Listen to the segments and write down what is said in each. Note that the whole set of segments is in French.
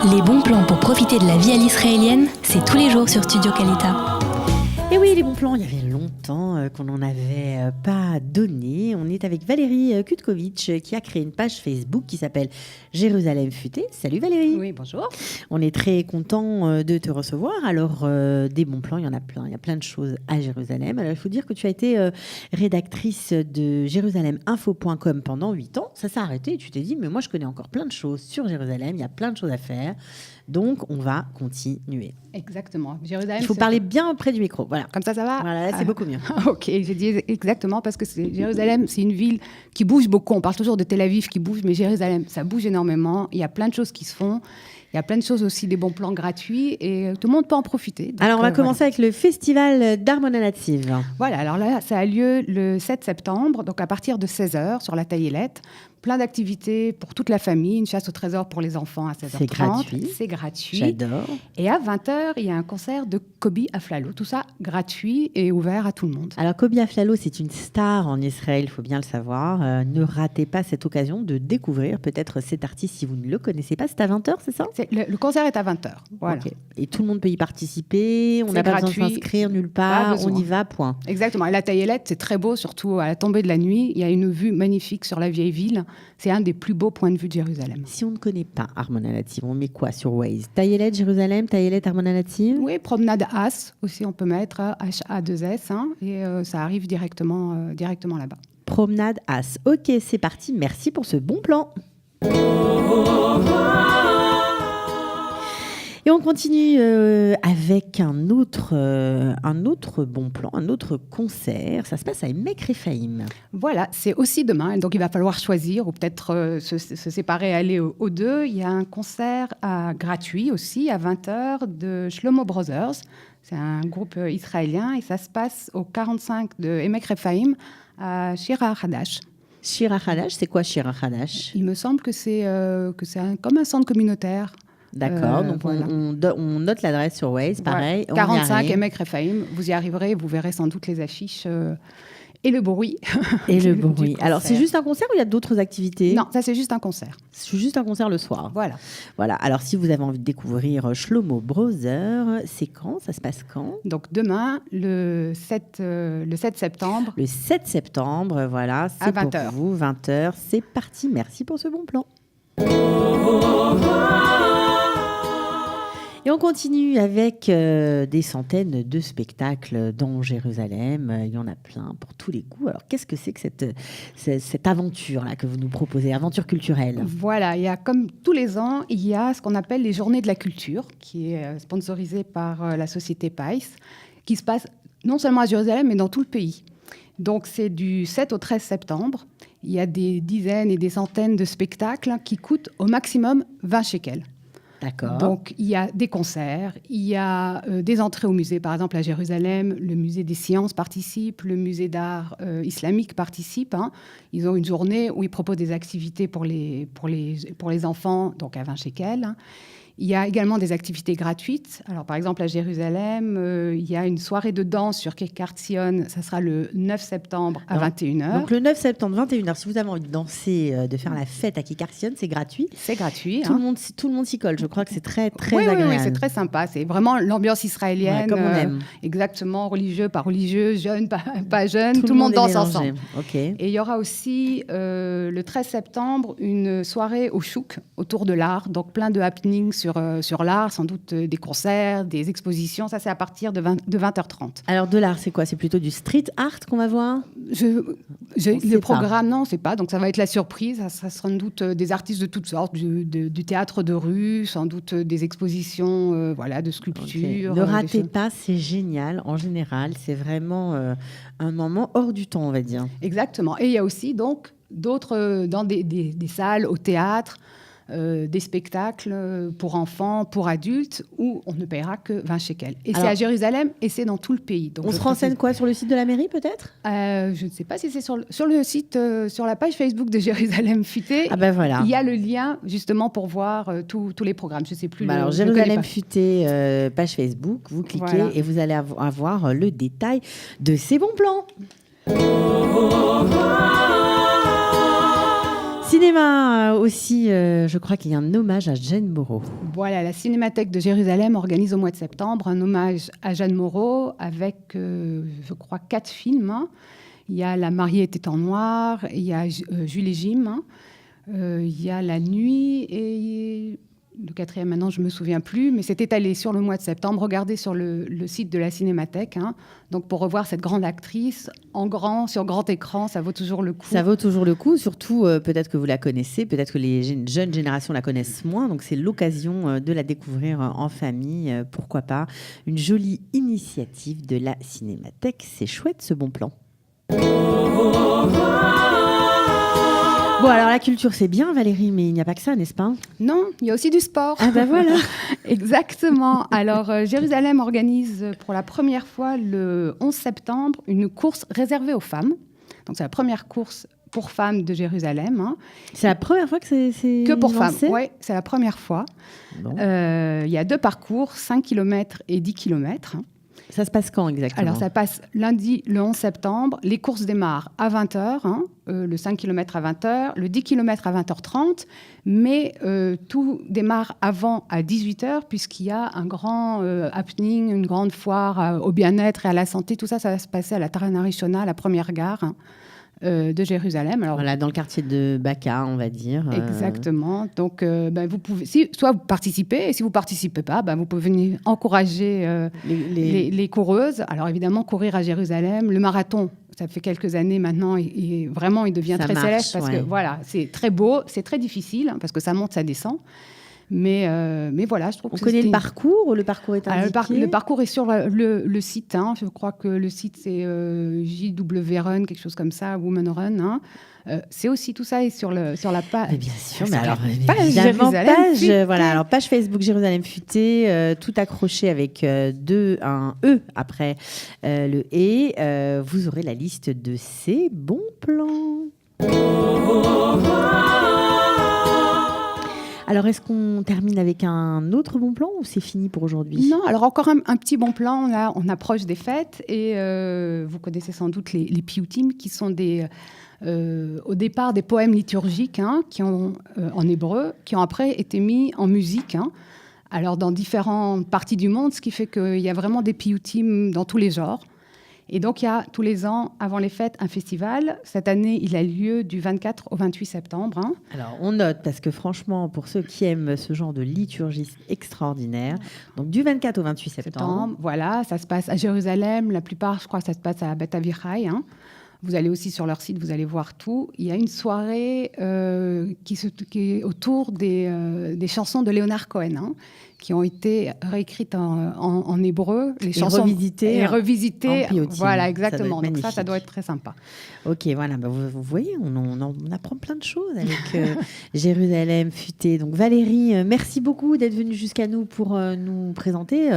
Les bons plans pour profiter de la vie à l'israélienne, c'est tous les jours sur Studio Kalita. Et oui, les bons plans, il y avait longtemps qu'on n'en avait pas donné. On est avec Valérie Kutkovitch qui a créé une page Facebook qui s'appelle Jérusalem Futée. Salut Valérie. Oui, bonjour. On est très content de te recevoir. Alors, des bons plans, il y en a plein. Il y a plein de choses à Jérusalem. Alors, il faut dire que tu as été rédactrice de JérusalemInfo.com pendant 8 ans. Ça s'est arrêté et tu t'es dit, mais moi, je connais encore plein de choses sur Jérusalem. Il y a plein de choses à faire. Donc, on va continuer. Exactement. Jérusalem, il faut parler bien près du micro. Voilà. Comme ça va. Voilà, là, c'est beaucoup mieux. Ok, j'ai dit exactement parce que Jérusalem, c'est une ville qui bouge beaucoup. On parle toujours de Tel Aviv qui bouge, mais Jérusalem, ça bouge énormément. Il y a plein de choses qui se font. Il y a plein de choses aussi, des bons plans gratuits et tout le monde peut en profiter. Donc, alors, on va commencer avec le festival d'Armona Nativ. Voilà, alors là, ça a lieu le 7 septembre, donc à partir de 16h sur la Taillelette. Plein d'activités pour toute la famille, une chasse au trésor pour les enfants à 16h30. C'est gratuit. C'est gratuit. J'adore. Et à 20h, il y a un concert de Kobi Aflalo. Tout ça gratuit et ouvert à tout le monde. Alors, Kobi Aflalo, c'est une star en Israël, il faut bien le savoir. Ne ratez pas cette occasion de découvrir peut-être cet artiste si vous ne le connaissez pas. C'est à 20h, c'est ça ? Le concert est à 20h. Voilà. Okay. Et tout le monde peut y participer. On n'a pas besoin de s'inscrire nulle part. On y va, point. Exactement. Et la Taillelette, c'est très beau, surtout à la tombée de la nuit. Il y a une vue magnifique sur la vieille ville. C'est un des plus beaux points de vue de Jérusalem. Si on ne connaît pas Armona Nativ, on met quoi sur Waze ? Taillelette, Jérusalem, Taillelette, Armona Nativ ? Oui, promenade As aussi, on peut mettre H-A-2-S. Et ça arrive directement là-bas. Promenade As. Ok, c'est parti. Merci pour ce bon plan. Et on continue avec un autre bon plan, un autre concert. Ça se passe à Emek Rephaim. Voilà, c'est aussi demain. Donc, il va falloir choisir ou peut-être se séparer, aller aux deux. Il y a un concert gratuit aussi à 20h de Shlomo Brothers. C'est un groupe israélien et ça se passe au 45 de Emek Rephaim à Shir HaChadash. Shir HaChadash, c'est quoi Shir HaChadash ? Il me semble que c'est comme un centre communautaire. D'accord, donc voilà. on note l'adresse sur Waze, pareil. Ouais. 45 Emek Rephaim, vous y arriverez, vous verrez sans doute les affiches et le bruit. Et le bruit. Alors, c'est juste un concert ou il y a d'autres activités ? Non, ça c'est juste un concert. C'est juste un concert le soir. Voilà. Alors, si vous avez envie de découvrir Shlomo Brothers, c'est quand ? Ça se passe quand ? Donc, demain, le 7 septembre. Le 7 septembre, voilà. C'est à 20h. Pour vous, 20h. C'est parti. Merci pour ce bon plan. Et on continue avec des centaines de spectacles dans Jérusalem. Il y en a plein pour tous les goûts. Alors, qu'est-ce que c'est que cette aventure-là que vous nous proposez, aventure culturelle ? Voilà, il y a comme tous les ans, il y a ce qu'on appelle les Journées de la Culture, qui est sponsorisée par la société PAIS, qui se passe non seulement à Jérusalem, mais dans tout le pays. Donc, c'est du 7 au 13 septembre. Il y a des dizaines et des centaines de spectacles qui coûtent au maximum 20 shekels. D'accord. Donc, il y a des concerts, il y a des entrées au musée. Par exemple, à Jérusalem, le musée des sciences participe, le musée d'art islamique participe. Ils ont une journée où ils proposent des activités pour les enfants, donc à 20 shekels. Il y a également des activités gratuites. Alors, par exemple, à Jérusalem, il y a une soirée de danse sur Kekar Tzion. Ça sera le 9 septembre à 21h. Donc, le 9 septembre, 21h, si vous avez envie de danser, de faire la fête à Kekar Tzion, c'est gratuit. C'est gratuit. Tout le monde s'y colle. Je crois que c'est très, très agréable. Oui, c'est très sympa. C'est vraiment l'ambiance israélienne. Comme on aime. Exactement, religieux, pas religieux, jeune, pas jeune. Tout le monde danse ensemble. Okay. Et il y aura aussi, le 13 septembre, une soirée au Chouk, autour de l'art. Donc, plein de happenings sur l'art, sans doute des concerts, des expositions. Ça, c'est à partir de 20h30. Alors, de l'art, c'est quoi ? C'est plutôt du street art qu'on va voir ? Le programme, non, c'est pas. Donc, ça va être la surprise. Ça sera sans doute des artistes de toutes sortes, du théâtre de rue, sans doute des expositions de sculpture. Okay. Ne ratez pas, c'est génial. En général, c'est vraiment un moment hors du temps, on va dire. Exactement. Et il y a aussi donc d'autres, dans des salles, au théâtre, des spectacles pour enfants, pour adultes, où on ne paiera que 20 shekels. Et c'est à Jérusalem et c'est dans tout le pays. Donc on se renseigne quoi, sur le site de la mairie peut-être ? Je ne sais pas si c'est sur le site, sur la page Facebook de Jérusalem Futée. Ah ben voilà. Il y a le lien justement pour voir tous les programmes. Je ne sais plus. Alors Jérusalem Futée, page Facebook, vous cliquez et vous allez avoir le détail de ces bons plans. cinéma aussi, je crois qu'il y a un hommage à Jeanne Moreau. Voilà, la Cinémathèque de Jérusalem organise au mois de septembre un hommage à Jeanne Moreau avec, je crois, 4 films. Il y a La mariée était en noir, il y a Jules et Jim, il y a La nuit et le 4e, maintenant je ne me souviens plus, mais c'est étalé sur le mois de septembre. Regardez sur le site de la Cinémathèque. Donc pour revoir cette grande actrice sur grand écran, ça vaut toujours le coup. Ça vaut toujours le coup, surtout peut-être que vous la connaissez, peut-être que les jeunes générations la connaissent moins. Donc c'est l'occasion de la découvrir en famille. Pourquoi pas? Une jolie initiative de la Cinémathèque. C'est chouette ce bon plan. Bon, alors la culture, c'est bien, Valérie, mais il n'y a pas que ça, n'est-ce pas? Non, il y a aussi du sport. Ah ben voilà. Exactement. Alors, Jérusalem organise pour la première fois, le 11 septembre, une course réservée aux femmes. Donc, c'est la première course pour femmes de Jérusalem. C'est la première fois que c'est que pour lancé? femmes, oui, c'est la première fois. Bon. Il y a 2 parcours, 5 km et 10 km. Ça se passe quand exactement? Alors, ça passe lundi, le 11 septembre. Les courses démarrent à 20h, le 5 km à 20h, le 10 km à 20h30, mais tout démarre avant à 18h, puisqu'il y a un grand happening, une grande foire au bien-être et à la santé. Tout ça, ça va se passer à la Tarana Rishona, la première gare de Jérusalem. Alors, voilà, dans le quartier de Baka, on va dire. Exactement. Donc, vous pouvez, soit vous participez, et si vous ne participez pas, vous pouvez venir encourager les coureuses. Alors, évidemment, courir à Jérusalem, le marathon, ça fait quelques années maintenant, et vraiment, il devient très célèbre parce que voilà, c'est très beau, c'est très difficile, parce que ça monte, ça descend. Mais voilà, je trouve on que connaît le parcours. Le parcours est indiqué. Le parcours est sur le site. Je crois que le site, c'est JW Run, quelque chose comme ça, Women Run. C'est aussi tout ça est sur la page. Bien sûr, mais alors évidemment, page Facebook Jérusalem Futée, tout accroché avec un E après le et. Vous aurez la liste de ces bons plans. Alors, est-ce qu'on termine avec un autre bon plan ou c'est fini pour aujourd'hui? Non, alors encore un petit bon plan. Là, on approche des fêtes et vous connaissez sans doute les piyutim, qui sont au départ des poèmes liturgiques qui ont, en hébreu, qui ont après été mis en musique. Alors, dans différentes parties du monde, ce qui fait qu'il y a vraiment des piyutim dans tous les genres. Et donc, il y a tous les ans, avant les fêtes, un festival. Cette année, il a lieu du 24 au 28 septembre. Alors, on note, parce que franchement, pour ceux qui aiment ce genre de liturgie extraordinaire, donc du 24 au 28 septembre. Voilà, ça se passe à Jérusalem. La plupart, je crois, ça se passe à Beth Avichai. Vous allez aussi sur leur site, vous allez voir tout. Il y a une soirée qui est autour des chansons de Léonard Cohen, qui ont été réécrites en hébreu, les chansons revisitées en piyutim. Voilà, Ça exactement. donc ça doit être très sympa. Ok, voilà, vous voyez, on apprend plein de choses avec Jérusalem Futée. Donc Valérie, merci beaucoup d'être venue jusqu'à nous pour nous présenter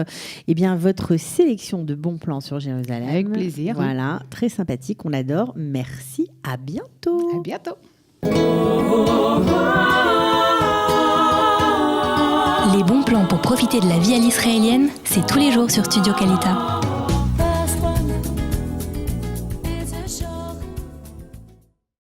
votre sélection de bons plans sur Jérusalem. Avec plaisir. Voilà, très sympathique, on adore. Merci, à bientôt. À bientôt. Les bons plans pour profiter de la vie à l'israélienne, c'est tous les jours sur Studio Kalita.